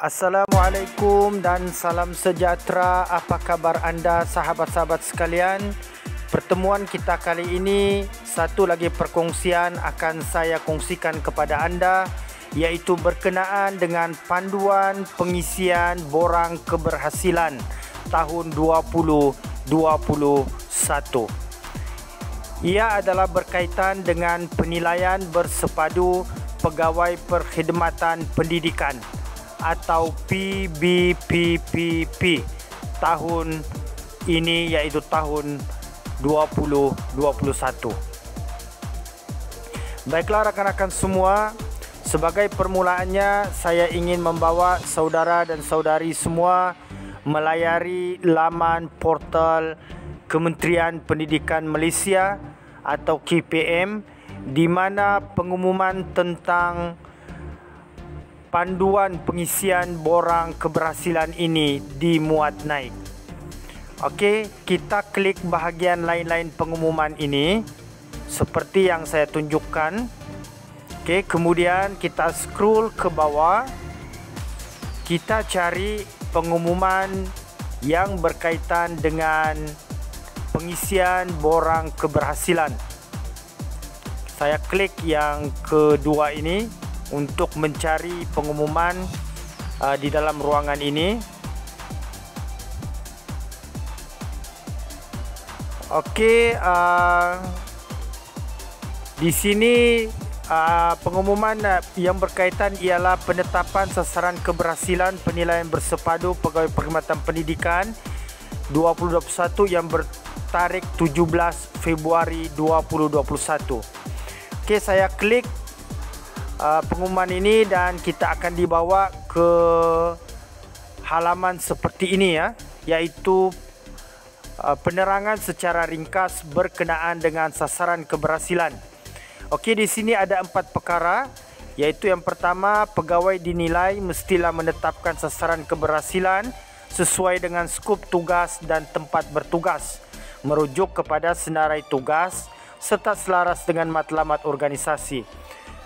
Assalamualaikum dan salam sejahtera. Apa kabar anda sahabat-sahabat sekalian? Pertemuan kita kali ini, satu lagi perkongsian akan saya kongsikan kepada anda, iaitu berkenaan dengan panduan pengisian borang keberhasilan tahun 2021. Ia adalah berkaitan dengan penilaian bersepadu Pegawai Perkhidmatan Pendidikan atau PBPPP tahun ini, iaitu tahun 2021. Baiklah rakan-rakan semua, sebagai permulaannya saya ingin membawa saudara dan saudari semua melayari laman portal Kementerian Pendidikan Malaysia atau KPM, di mana pengumuman tentang panduan pengisian borang keberhasilan ini dimuat naik. Okey, kita klik bahagian lain-lain pengumuman ini seperti yang saya tunjukkan. Okey, kemudian kita scroll ke bawah. Kita cari pengumuman yang berkaitan dengan pengisian borang keberhasilan. Saya klik yang kedua ini untuk mencari pengumuman di dalam ruangan ini. Okey, di sini pengumuman yang berkaitan ialah penetapan sasaran keberhasilan penilaian bersepadu Pegawai Perkhidmatan Pendidikan 2021 yang bertarikh 17 Februari 2021. Okey, saya klik pengumuman ini dan kita akan dibawa ke halaman seperti ini ya, iaitu penerangan secara ringkas berkenaan dengan sasaran keberhasilan. Okey, di sini ada 4 perkara, iaitu yang pertama, pegawai dinilai mestilah menetapkan sasaran keberhasilan sesuai dengan skop tugas dan tempat bertugas, merujuk kepada senarai tugas serta selaras dengan matlamat organisasi.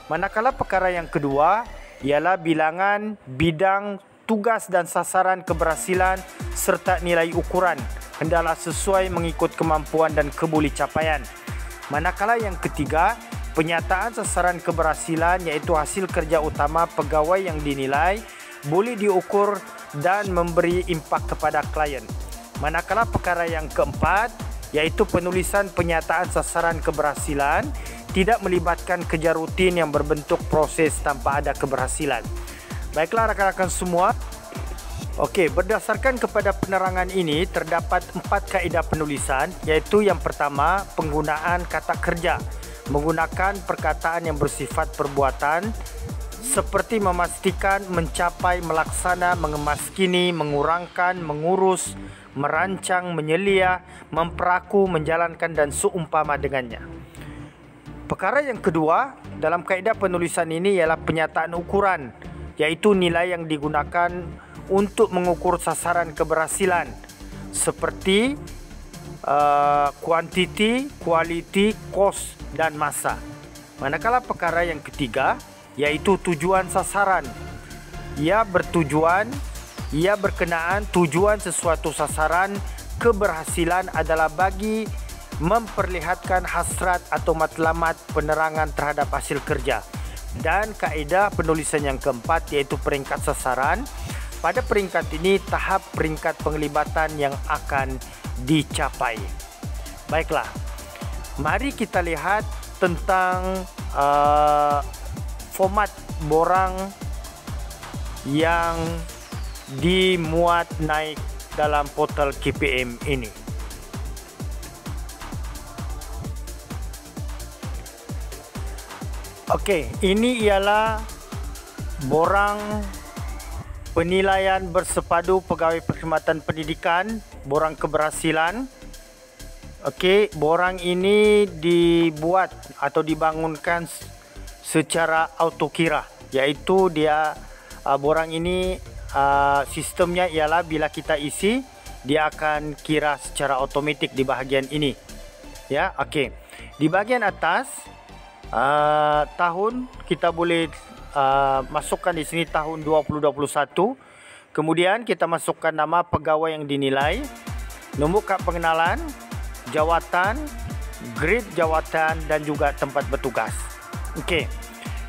Manakala perkara yang kedua ialah bilangan, bidang, tugas dan sasaran keberhasilan serta nilai ukuran hendaklah sesuai mengikut kemampuan dan kebuli capaian. Manakala yang ketiga, penyataan sasaran keberhasilan iaitu hasil kerja utama pegawai yang dinilai boleh diukur dan memberi impak kepada klien. Manakala perkara yang keempat iaitu penulisan penyataan sasaran keberhasilan tidak melibatkan kerja rutin yang berbentuk proses tanpa ada keberhasilan. Baiklah rakan-rakan semua. Okey, berdasarkan kepada penerangan ini terdapat 4 kaedah penulisan, iaitu yang pertama, penggunaan kata kerja menggunakan perkataan yang bersifat perbuatan seperti memastikan, mencapai, melaksana, mengemaskini, mengurangkan, mengurus, merancang, menyelia, memperaku, menjalankan dan seumpama dengannya. Perkara yang kedua dalam kaedah penulisan ini ialah penyataan ukuran, iaitu nilai yang digunakan untuk mengukur sasaran keberhasilan seperti kuantiti, kualiti, kos dan masa. Manakala perkara yang ketiga iaitu tujuan sasaran. Ia berkenaan tujuan sesuatu sasaran keberhasilan adalah bagi memperlihatkan hasrat atau matlamat penerangan terhadap hasil kerja. Dan kaedah penulisan yang keempat iaitu peringkat sasaran. Pada peringkat ini tahap peringkat penglibatan yang akan dicapai. Baiklah, mari kita lihat tentang format borang yang dimuat naik dalam portal KPM ini. Okey, ini ialah borang penilaian bersepadu Pegawai Perkhidmatan Pendidikan, borang keberhasilan. Okey, borang ini dibuat atau dibangunkan secara autokira, iaitu borang ini sistemnya ialah bila kita isi, dia akan kira secara automatik di bahagian ini. Ya, okey. Di bahagian atas tahun kita boleh masukkan di sini tahun 2021 Kemudian kita masukkan nama pegawai yang dinilai, nombor kad pengenalan, jawatan, grade jawatan dan juga tempat bertugas. Okey.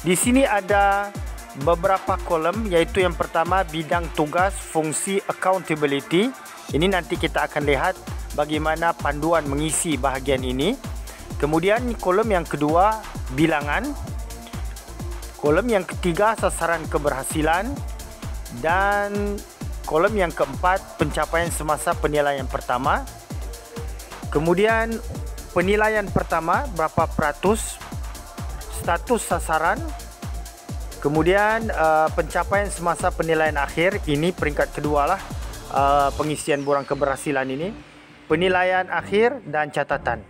Di sini ada beberapa kolom, iaitu yang pertama bidang tugas, fungsi, accountability. Ini nanti kita akan lihat bagaimana panduan mengisi bahagian ini. Kemudian kolom yang kedua bilangan. Kolom yang ketiga sasaran keberhasilan. Dan kolom yang keempat pencapaian semasa penilaian pertama. Kemudian penilaian pertama berapa peratus, status sasaran. Kemudian pencapaian semasa penilaian akhir, ini peringkat kedua lah pengisian borang keberhasilan ini. Penilaian akhir dan catatan.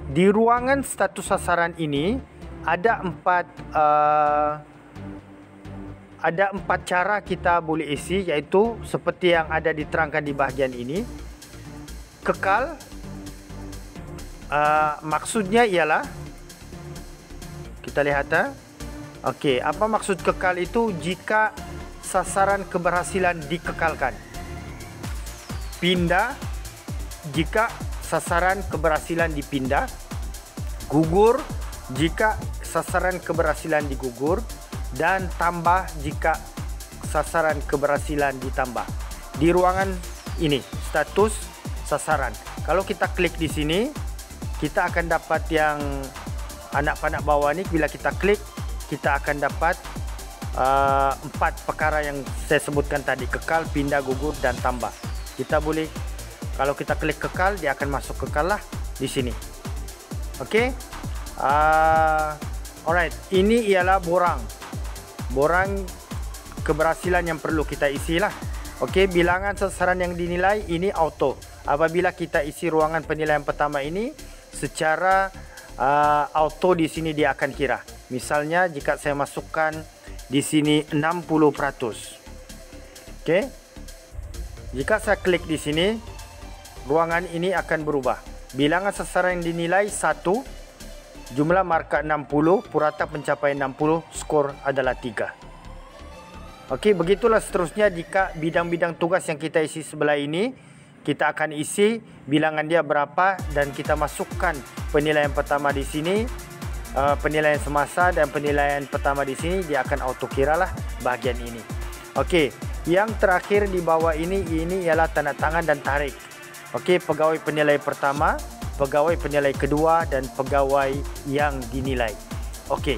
Di ruangan status sasaran ini ada empat cara kita boleh isi, iaitu seperti yang ada diterangkan di bahagian ini. Kekal, maksudnya ialah kita lihat. Okey, apa maksud kekal itu? Jika sasaran keberhasilan dikekalkan. Pindah, jika sasaran keberhasilan dipindah. Gugur, jika sasaran keberhasilan digugur. Dan tambah jika sasaran keberhasilan ditambah. Di ruangan ini status sasaran. Kalau kita klik di sini, kita akan dapat yang anak panah bawah ni. Bila kita klik, kita akan dapat 4 perkara yang saya sebutkan tadi: kekal, pindah, gugur dan tambah. Kita boleh, kalau kita klik kekal, dia akan masuk kekal lah di sini. Okey. Alright, ini ialah borang keberhasilan yang perlu kita isi lah. Okey, bilangan sasaran yang dinilai ini auto. Apabila kita isi ruangan penilaian pertama ini secara auto, di sini dia akan kira. Misalnya jika saya masukkan di sini 60%. Okey. Jika saya klik di sini, ruangan ini akan berubah. Bilangan sasaran yang dinilai 1. Jumlah markah 60, purata pencapaian 60, skor adalah 3. Okey, begitulah seterusnya jika bidang-bidang tugas yang kita isi sebelah ini. Kita akan isi bilangan dia berapa dan kita masukkan penilaian pertama di sini, penilaian semasa dan penilaian pertama di sini, dia akan auto kira lah bahagian ini. Okey, yang terakhir di bawah ini ialah tanda tangan dan tarik. Okey, pegawai penilai pertama, pegawai penilai kedua dan pegawai yang dinilai. Okey,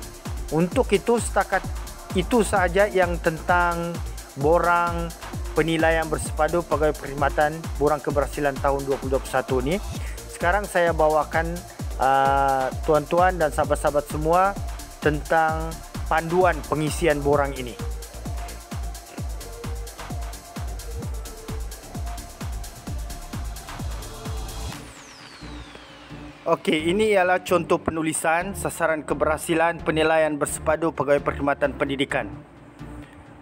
untuk itu setakat itu sahaja yang tentang borang penilaian bersepadu pegawai perkhidmatan borang keberhasilan tahun 2021 ni. Sekarang saya bawakan tuan-tuan dan sahabat-sahabat semua tentang panduan pengisian borang ini. Okey, ini ialah contoh penulisan sasaran keberhasilan penilaian bersepadu pegawai perkhidmatan pendidikan.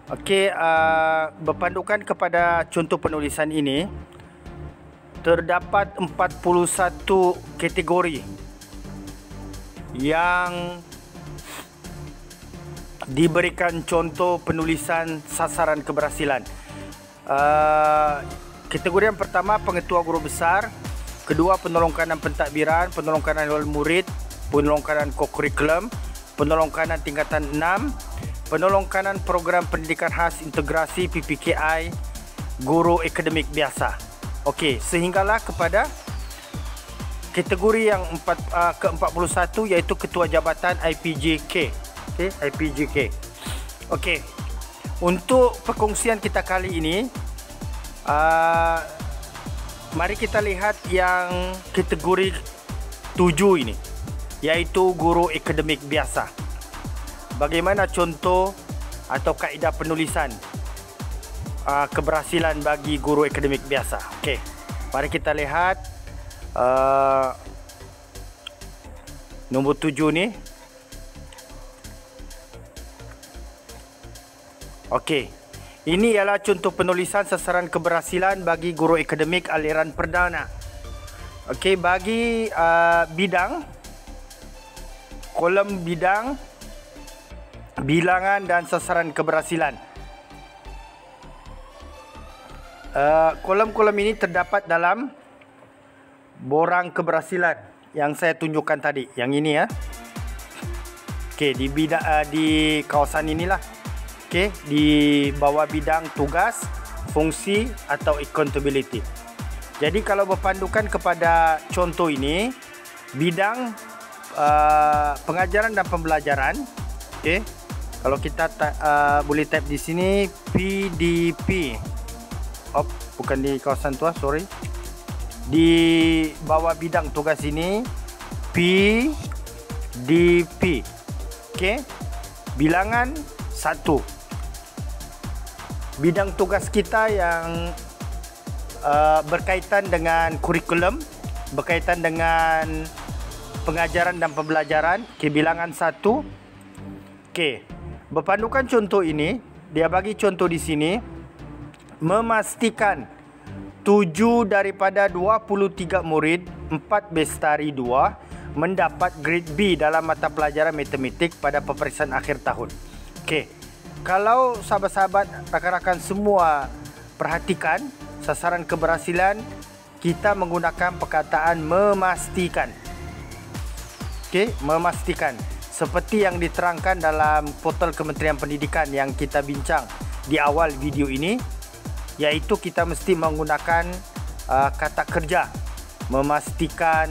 Okey, berpandukan kepada contoh penulisan ini, terdapat 41 kategori yang diberikan contoh penulisan sasaran keberhasilan. Kategori yang pertama, pengetua guru besar. Kedua, penolong kanan pentadbiran, penolong kanan wal murid, penolong kanan kokurikulum, penolong kanan tingkatan 6, penolong kanan program pendidikan khas integrasi PPKI, guru akademik biasa. Okey, sehinggalah kepada kategori yang ke-41, iaitu ketua jabatan IPJK. Okey, IPJK. Okey. Untuk perkongsian kita kali ini, mari kita lihat yang kategori 7 ini, iaitu guru akademik biasa. Bagaimana contoh atau kaedah penulisan keberhasilan bagi guru akademik biasa. Okey, mari kita lihat nombor 7 ni. Okey, ini ialah contoh penulisan sasaran keberhasilan bagi guru akademik aliran perdana. Okey, bagi bidang, kolom bidang, bilangan dan sasaran keberhasilan. Kolom-kolom ini terdapat dalam borang keberhasilan yang saya tunjukkan tadi. Yang ini ya. Okey, di kawasan inilah. Okey, di bawah bidang tugas, fungsi atau accountability. Jadi kalau berpandukan kepada contoh ini, bidang pengajaran dan pembelajaran. Okey. Kalau kita boleh tap di sini PDP. Oh, bukan di kawasan tua, sorry. Di bawah bidang tugas ini PDP. Okey. Bilangan 1. Bidang tugas kita yang berkaitan dengan kurikulum, berkaitan dengan pengajaran dan pembelajaran. Okey, bilangan 1. Okey. Berpandukan contoh ini, dia bagi contoh di sini, memastikan 7 daripada 23 murid 4 Bestari 2 mendapat grade B dalam mata pelajaran matematik pada peperiksaan akhir tahun. Okey. Kalau sahabat-sahabat, rakan-rakan semua perhatikan, sasaran keberhasilan kita menggunakan perkataan memastikan. Okey, memastikan. Seperti yang diterangkan dalam portal Kementerian Pendidikan yang kita bincang di awal video ini, iaitu kita mesti menggunakan kata kerja. Memastikan,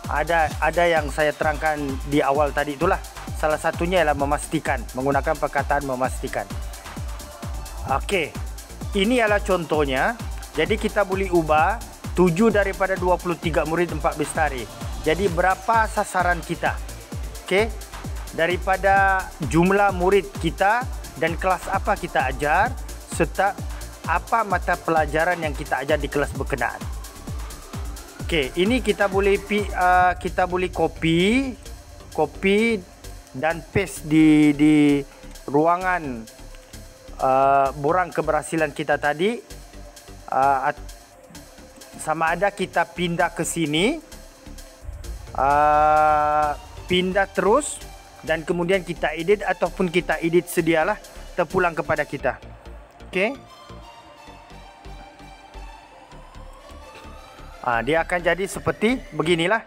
ada yang saya terangkan di awal tadi itulah. Salah satunya ialah memastikan, menggunakan perkataan memastikan. Okey, ini adalah contohnya. Jadi kita boleh ubah 7 daripada 23 murid 4 Bestari. Jadi berapa sasaran kita? Okey, daripada jumlah murid kita dan kelas apa kita ajar, serta apa mata pelajaran yang kita ajar di kelas berkenaan. Okey, ini kita boleh copy dan paste di ruangan borang keberhasilan kita tadi. Sama ada kita pindah ke sini, pindah terus, dan kemudian kita edit ataupun kita edit sedialah terpulang kepada kita. Okey. Dia akan jadi seperti beginilah.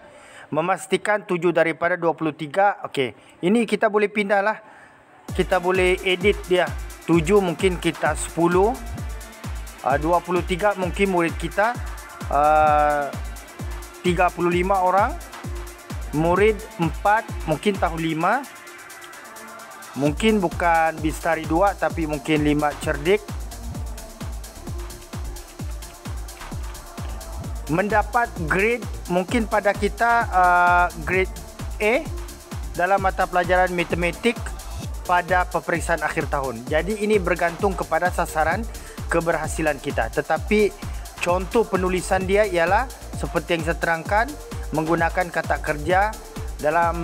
Memastikan 7 daripada 23. Okey. Ini kita boleh pindahlah. Kita boleh edit dia. 7 mungkin kita 10. 23 mungkin murid kita 35 orang. Murid 4 mungkin tahun 5. Mungkin bukan Bestari 2 tapi mungkin 5 cerdik. Mendapat grade mungkin pada kita grade A dalam mata pelajaran matematik pada peperiksaan akhir tahun. Jadi ini bergantung kepada sasaran keberhasilan kita. Tetapi contoh penulisan dia ialah seperti yang saya terangkan, menggunakan kata kerja. Dalam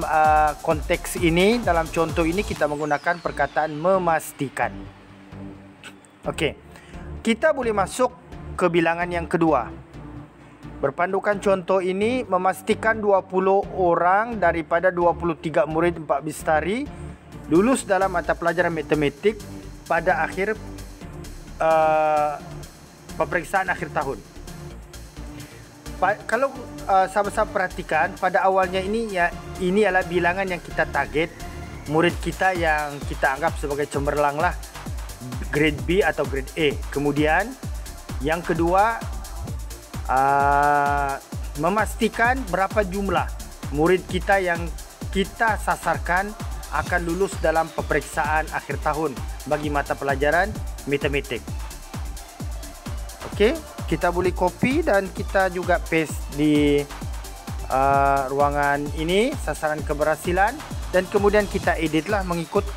konteks ini, dalam contoh ini kita menggunakan perkataan memastikan. Okey. Kita boleh masuk ke bilangan yang kedua. Berpandukan contoh ini, memastikan 20 orang daripada 23 murid 4 Bestari lulus dalam mata pelajaran matematik pada akhir peperiksaan akhir tahun. Kalau sahabat-sahabat perhatikan, pada awalnya ini adalah bilangan yang kita target, murid kita yang kita anggap sebagai cemerlang lah, grade B atau grade A. Kemudian yang kedua, memastikan berapa jumlah murid kita yang kita sasarkan akan lulus dalam peperiksaan akhir tahun bagi mata pelajaran matematik. Okey, kita boleh copy dan kita juga paste di ruangan ini, sasaran keberhasilan, dan kemudian kita editlah mengikut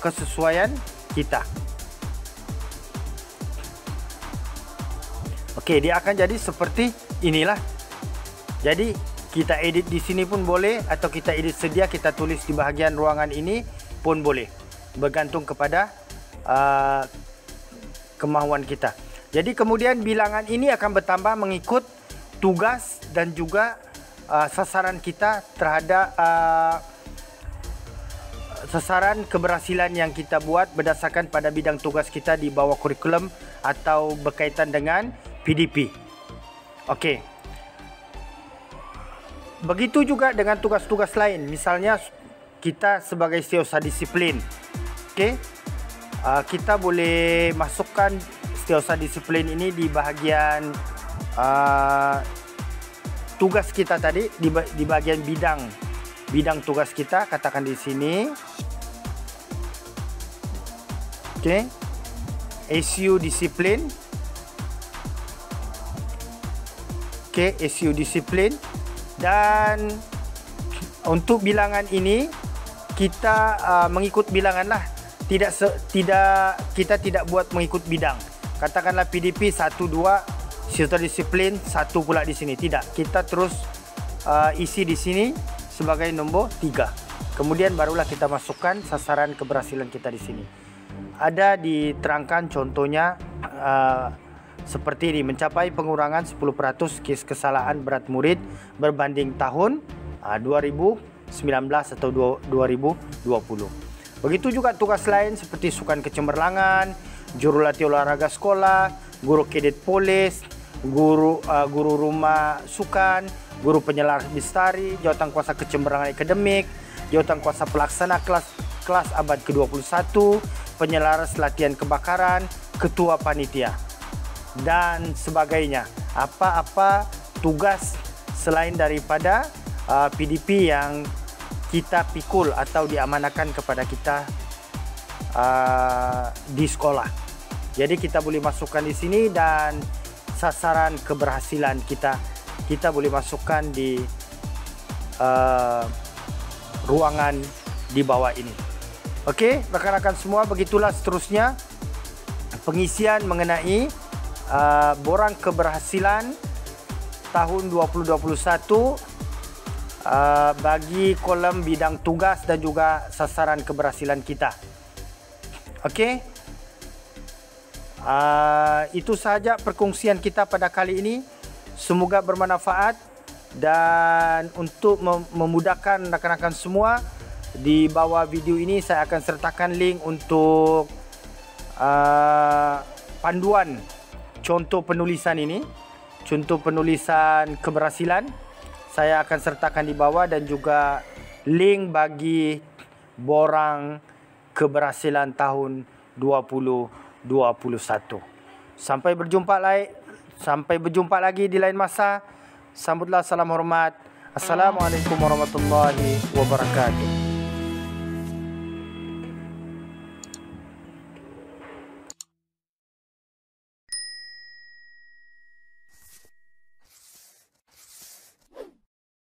kesesuaian kita. Okey, dia akan jadi seperti inilah. Jadi kita edit di sini pun boleh, atau kita edit sedia, kita tulis di bahagian ruangan ini pun boleh. Bergantung kepada kemahuan kita. Jadi kemudian bilangan ini akan bertambah mengikut tugas dan juga sasaran kita terhadap sasaran keberhasilan yang kita buat berdasarkan pada bidang tugas kita di bawah kurikulum atau berkaitan dengan PDP. Okey. Begitu juga dengan tugas-tugas lain. Misalnya kita sebagai setiausaha disiplin. Okey. Kita boleh masukkan setiausaha disiplin ini di bahagian tugas kita tadi, di bahagian bidang tugas kita, katakan di sini. Okey. SU disiplin. Okey, SU disiplin. Dan untuk bilangan ini kita mengikut bilangan lah. Kita tidak buat mengikut bidang. Katakanlah PDP 1 2, setiausaha disiplin 1 pula di sini. Tidak, kita terus isi di sini sebagai nombor 3. Kemudian barulah kita masukkan sasaran keberhasilan kita di sini. Ada diterangkan contohnya seperti ini: mencapai pengurangan 10% kes kesalahan berat murid berbanding tahun 2019 atau 2020. Begitu juga tugas lain seperti sukan kecemerlangan, jurulatih olahraga sekolah, guru kadet polis, guru rumah sukan, guru penyelar lestari, jawatan kuasa kecemerlangan akademik, jawatan kuasa pelaksana kelas abad ke-21, penyelaras latihan kebakaran, ketua panitia dan sebagainya. Apa-apa tugas selain daripada PDP yang kita pikul atau diamanahkan kepada kita di sekolah. Jadi kita boleh masukkan di sini, dan sasaran keberhasilan kita boleh masukkan di ruangan di bawah ini. Okey, rakan-rakan semua, begitulah seterusnya pengisian mengenai borang keberhasilan tahun 2021 bagi kolom bidang tugas dan juga sasaran keberhasilan kita. Okey. Itu sahaja perkongsian kita pada kali ini. Semoga bermanfaat, dan untuk memudahkan rakan-rakan semua, di bawah video ini saya akan sertakan link untuk panduan contoh penulisan ini, contoh penulisan keberhasilan. Saya akan sertakan di bawah, dan juga link bagi borang keberhasilan tahun 2021. Sampai berjumpa lagi di lain masa. Sambutlah salam hormat. Assalamualaikum warahmatullahi wabarakatuh.